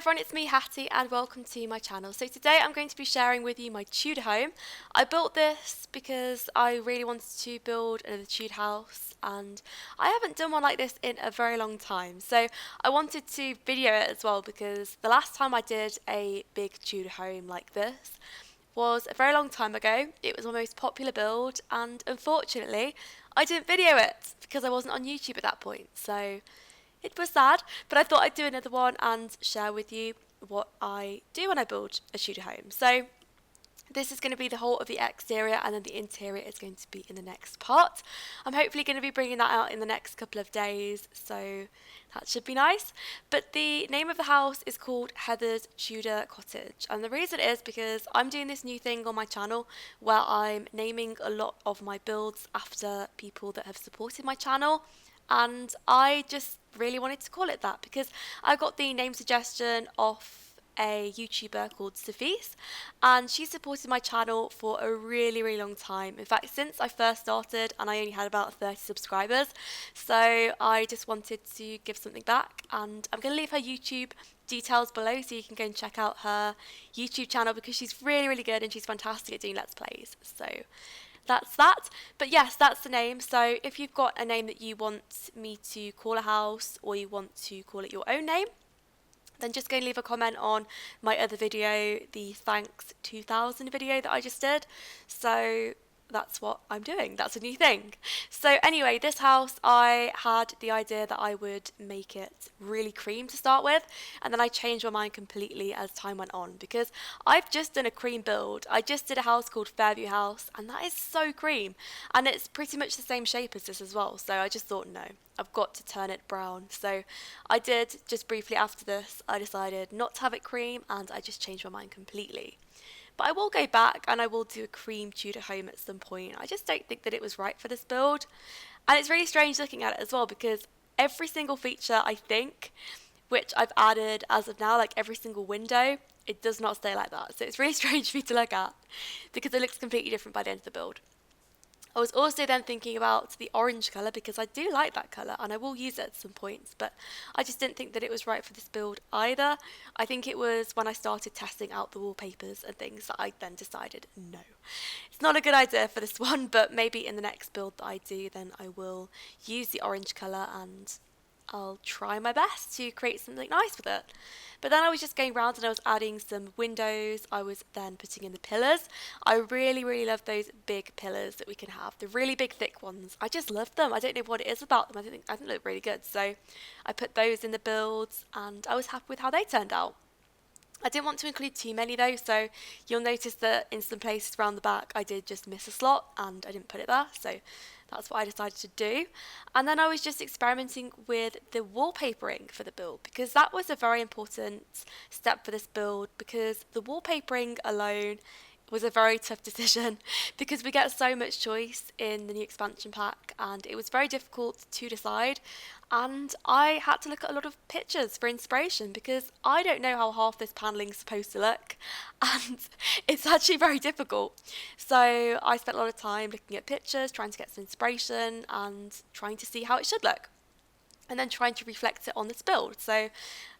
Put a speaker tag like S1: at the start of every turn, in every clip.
S1: everyone, it's me Hattie and welcome to my channel. So today I'm going to be sharing with you my Tudor home. I built this because I really wanted to build another Tudor house and I haven't done one like this in a very long time. So I wanted to video it as well because the last time I did a big Tudor home like this was a very long time ago. It was my most popular build and unfortunately I didn't video it because I wasn't on YouTube at that point. So it was sad, but I thought I'd do another one and share with you what I do when I build a Tudor home. So this is going to be the whole of the exterior and then the interior is going to be in the next part. I'm hopefully going to be bringing that out in the next couple of days, so that should be nice. But the name of the house is called Heather's Tudor Cottage, and the reason is because I'm doing this new thing on my channel where I'm naming a lot of my builds after people that have supported my channel. And I just really wanted to call it that because I got the name suggestion off a YouTuber called Sophie's, and she supported my channel for a really long time. In fact, since I first started, and I only had about 30 subscribers, so I just wanted to give something back, and I'm going to leave her YouTube details below so you can go and check out her YouTube channel because she's really good and she's fantastic at doing Let's Plays. So that's that. But yes, that's the name. So if you've got a name that you want me to call a house or you want to call it your own name, then just go and leave a comment on my other video, the Thanks 2000 video that I just did. So that's what I'm doing. That's a new thing. So anyway, this house, I had the idea that I would make it really cream to start with, and then I changed my mind completely as time went on because I've just done a cream build. I just did a house called Fairview House, and that is so cream, and it's pretty much the same shape as this as well. So I just thought, no, I've got to turn it brown. So I did. Just briefly after this, I decided not to have it cream, and I just changed my mind completely. But I will go back and I will do a cream Tudor home at some point. I just don't think that it was right for this build. And it's really strange looking at it as well because every single feature, I think, which I've added as of now, like every single window, it does not stay like that. So it's really strange for me to look at because it looks completely different by the end of the build. I was also then thinking about the orange colour because I do like that colour and I will use it at some points, but I just didn't think that it was right for this build either. I think it was when I started testing out the wallpapers and things that I then decided, no, it's not a good idea for this one, but maybe in the next build that I do, then I will use the orange colour and I'll try my best to create something nice with it. But then I was just going around and I was adding some windows. I was then putting in the pillars. I really love those big pillars that we can have, the really big thick ones. I just love them. I don't know what it is about them. I think they look really good. So I put those in the builds and I was happy with how they turned out. I didn't want to include too many though, so you'll notice that in some places around the back I did just miss a slot and I didn't put it there, so that's what I decided to do. And then I was just experimenting with the wallpapering for the build because that was a very important step for this build because the wallpapering alone was a very tough decision because we get so much choice in the new expansion pack and it was very difficult to decide, and I had to look at a lot of pictures for inspiration because I don't know how half this paneling is supposed to look and it's actually very difficult. So I spent a lot of time looking at pictures, trying to get some inspiration and trying to see how it should look, and then trying to reflect it on this build. So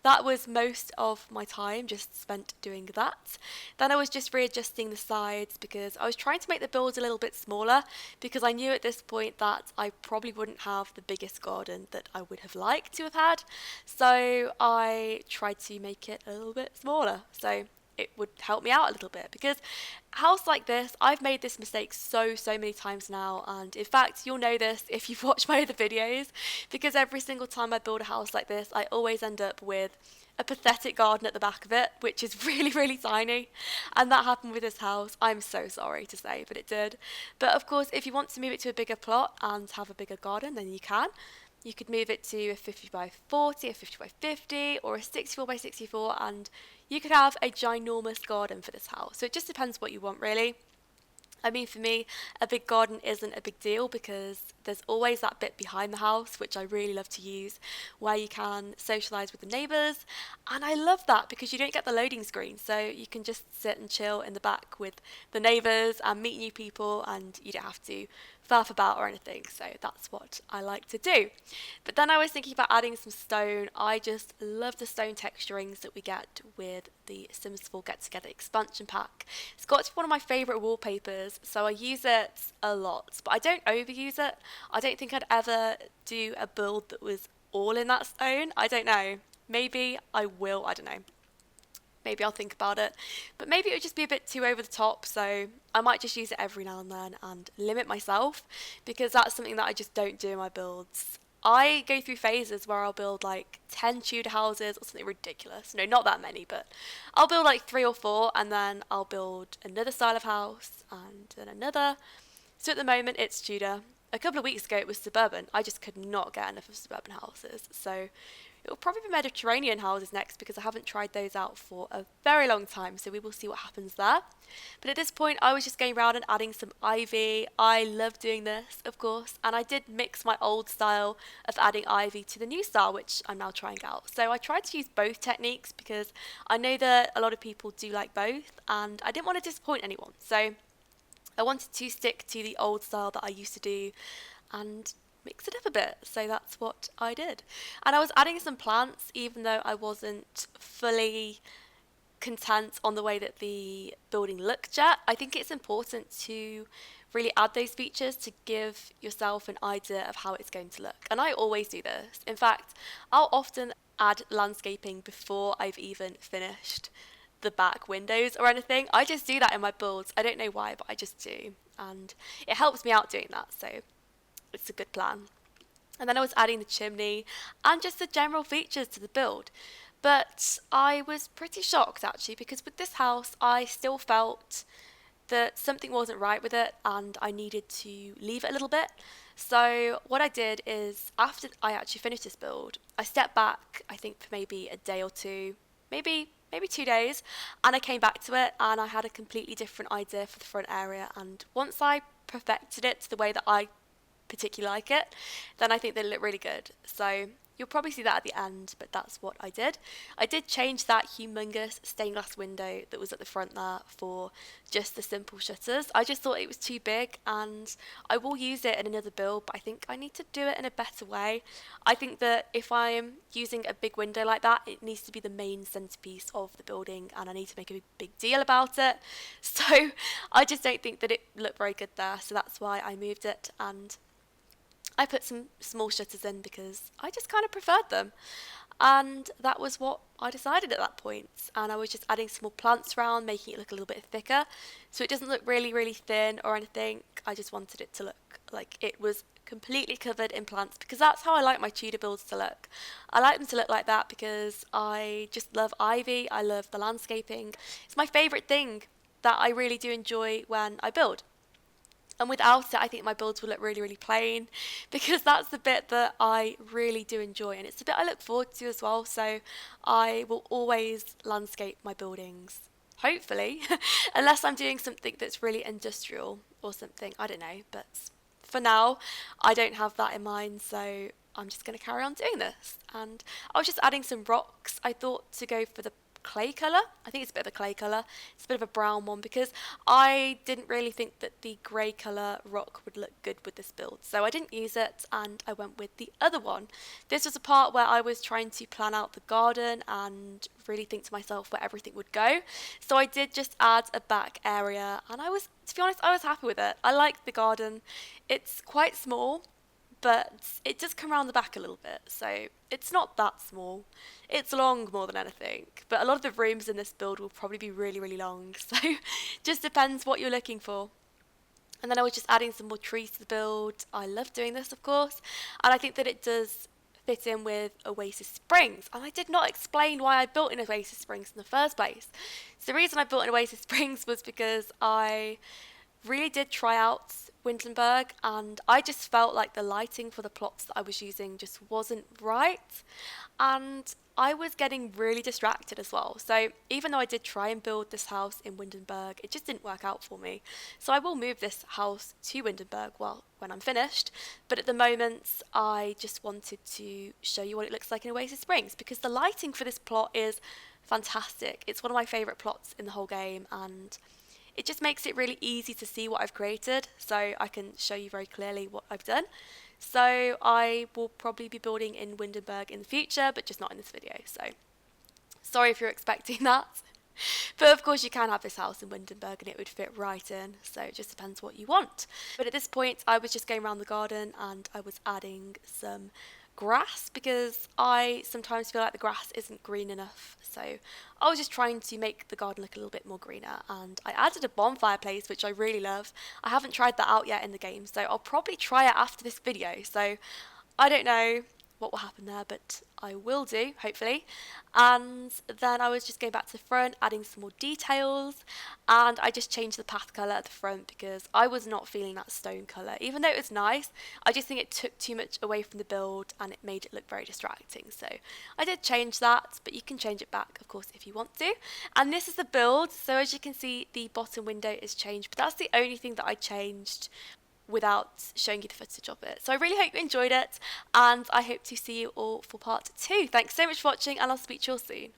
S1: that was most of my time just spent doing that. Then I was just readjusting the sides because I was trying to make the build a little bit smaller because I knew at this point that I probably wouldn't have the biggest garden that I would have liked to have had. So I tried to make it a little bit smaller. So it would help me out a little bit because a house like this, I've made this mistake so many times now, and in fact you'll know this if you've watched my other videos because every single time I build a house like this I always end up with a pathetic garden at the back of it which is really tiny, and that happened with this house. I'm so sorry to say, but it did. But of course if you want to move it to a bigger plot and have a bigger garden, then you can. You could move it to a 50 by 40, a 50 by 50 or a 64 by 64 and you could have a ginormous garden for this house. So it just depends what you want really. I mean, for me, a big garden isn't a big deal because there's always that bit behind the house, which I really love to use, where you can socialise with the neighbours. And I love that because you don't get the loading screen. So you can just sit and chill in the back with the neighbours and meet new people, and you don't have to faff about or anything, so that's what I like to do. But then I was thinking about adding some stone. I just love the stone texturings that we get with the Sims 4 Get Together expansion pack. It's got to be one of my favourite wallpapers, so I use it a lot, but I don't overuse it. I don't think I'd ever do a build that was all in that stone. I don't know. Maybe I will, I don't know. Maybe I'll think about it. But maybe it would just be a bit too over the top, so I might just use it every now and then and limit myself, because that's something that I just don't do in my builds. I go through phases where I'll build like 10 Tudor houses or something ridiculous. No, not that many, but I'll build like 3 or 4, and then I'll build another style of house and then another. So at the moment it's Tudor. A couple of weeks ago it was suburban. I just could not get enough of suburban houses. So it'll probably be Mediterranean houses next, because I haven't tried those out for a very long time, so we will see what happens there. But at this point I was just going around and adding some ivy. I love doing this, of course, and I did mix my old style of adding ivy to the new style, which I'm now trying out. So I tried to use both techniques because I know that a lot of people do like both, and I didn't want to disappoint anyone. So I wanted to stick to the old style that I used to do and mix it up a bit. So that's what I did. And I was adding some plants, even though I wasn't fully content on the way that the building looked yet. I think it's important to really add those features to give yourself an idea of how it's going to look. And I always do this. In fact, I'll often add landscaping before I've even finished the back windows or anything. I just do that in my builds. I don't know why, but I just do. And it helps me out doing that. So it's a good plan. And then I was adding the chimney and just the general features to the build. But I was pretty shocked actually, because with this house I still felt that something wasn't right with it and I needed to leave it a little bit. So what I did is, after I actually finished this build, I stepped back, I think for maybe a day or two, maybe 2 days, and I came back to it and I had a completely different idea for the front area. And once I perfected it to the way that I particularly like it, then I think they look really good. So you'll probably see that at the end, but that's what I did. I did change that humongous stained glass window that was at the front there for just the simple shutters. I just thought it was too big, and I will use it in another build, but I think I need to do it in a better way. I think that if I'm using a big window like that, it needs to be the main centerpiece of the building, and I need to make a big deal about it. So I just don't think that it looked very good there, so that's why I moved it, and I put some small shutters in because I just kind of preferred them. And that was what I decided at that point. And I was just adding small plants around, making it look a little bit thicker, so it doesn't look really, really thin or anything. I just wanted it to look like it was completely covered in plants, because that's how I like my Tudor builds to look. I like them to look like that because I just love ivy. I love the landscaping. It's my favourite thing that I really do enjoy when I build. And without it, I think my builds will look really, really plain, because that's the bit that I really do enjoy, and it's the bit I look forward to as well. So I will always landscape my buildings, hopefully, unless I'm doing something that's really industrial or something, I don't know. But for now, I don't have that in mind, so I'm just going to carry on doing this. And I was just adding some rocks. I thought to go for the clay colour. I think it's a bit of a clay colour. It's a bit of a brown one, because I didn't really think that the grey colour rock would look good with this build, so I didn't use it and I went with the other one. This was a part where I was trying to plan out the garden and really think to myself where everything would go, so I did just add a back area, and to be honest, I was happy with it. I like the garden. It's quite small, but it does come around the back a little bit, so it's not that small. It's long more than anything, but a lot of the rooms in this build will probably be really, really long, so just depends what you're looking for. And then I was just adding some more trees to the build. I love doing this, of course, and I think that it does fit in with Oasis Springs. And I did not explain why I built an Oasis Springs in the first place. So the reason I built an Oasis Springs was because I really did try out Windenburg, and I just felt like the lighting for the plots that I was using just wasn't right, and I was getting really distracted as well. So even though I did try and build this house in Windenburg, it just didn't work out for me. So I will move this house to Windenburg when I'm finished, but at the moment I just wanted to show you what it looks like in Oasis Springs, because the lighting for this plot is fantastic. It's one of my favourite plots in the whole game, and it just makes it really easy to see what I've created, so I can show you very clearly what I've done. So I will probably be building in Windenburg in the future, but just not in this video, so sorry if you're expecting that. But of course you can have this house in Windenburg and it would fit right in, so it just depends what you want. But at this point I was just going around the garden and I was adding some grass because I sometimes feel like the grass isn't green enough, so I was just trying to make the garden look a little bit more greener, and I added a bonfire place, which I really love. I haven't tried that out yet in the game, so I'll probably try it after this video, so I don't know what will happen there, but I will do, hopefully. And then I was just going back to the front, adding some more details, and I just changed the path colour at the front because I was not feeling that stone colour. Even though it was nice, I just think it took too much away from the build and it made it look very distracting. So I did change that, but you can change it back, of course, if you want to. And this is the build, so as you can see, the bottom window is changed, but that's the only thing that I changed without showing you the footage of it. So I really hope you enjoyed it, and I hope to see you all for part 2. Thanks so much for watching, and I'll speak to you all soon.